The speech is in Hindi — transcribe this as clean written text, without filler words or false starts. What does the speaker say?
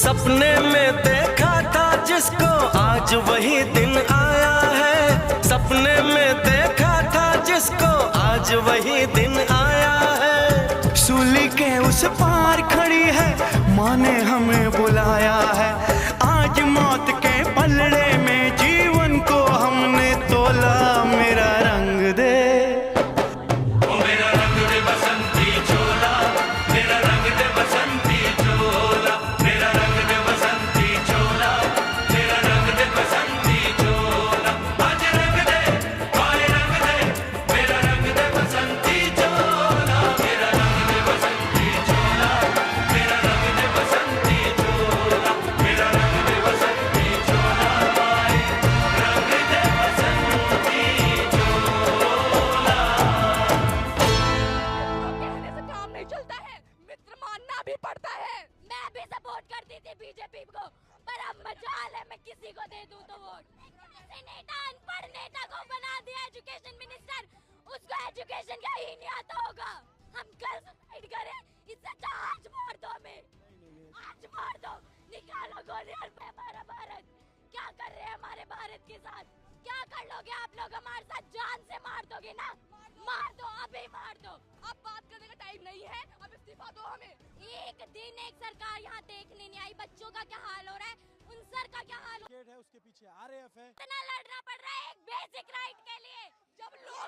सपने में देखा था जिसको आज वही दिन आया है। सपने में देखा था जिसको आज वही दिन आया है। सूली के उस पार खड़ी है, माँ ने हमें बुलाया है। आज मौत के पलड़े में जीवन को हमने तोला। मेरा रंग दे, ओ मेरा रंग दे बसंती चोला, मेरा रंग दे बसंती चोला, मेरा रंग दे बसंती चोला, मेरा रंग दे बसंती चोला। आज रंग दे, हाय रंग दे, मेरा रंग दे बसंती चोला, मेरा रंग दे बसंती चोला, मेरा रंग दे बसंती चोला, मेरा रंग दे बसंती चोला, हाय रंग दे बसंती चोला। कहने से काम नहीं चलता है, मित्र मानना भी पड़ता है। मैं भी सपोर्ट करती थी बीजेपी को, पर अब मजाल है मैं किसी को दे दूं तो वोट। किसी नेता अनपढ़ नेता को बना दिया एजुकेशन मिनिस्टर, उसको एजुकेशन का ही नहीं आता होगा। हम कल सुसाइड करें, इससे अच्छा आज मार दो हमें, आज मार दो, निकालो गोली और हमारा भारत। क्या कर रहे हैं हमारे भारत के साथ? क्या कर लोगे आप लोग हमारे साथ? जान से मार दोगे ना? मार दो, अभी मार दो। अब बात करने का टाइम नहीं है, अब इस्तीफा दो हमें। एक दिन एक सरकार यहाँ देखने नहीं आई। बच्चों का क्या हाल हो रहा है, उन सर का क्या हाल है, उसके पीछे आरएएफ है। इतना लड़ना पड़ रहा है एक बेसिक राइट के लिए, जब लोग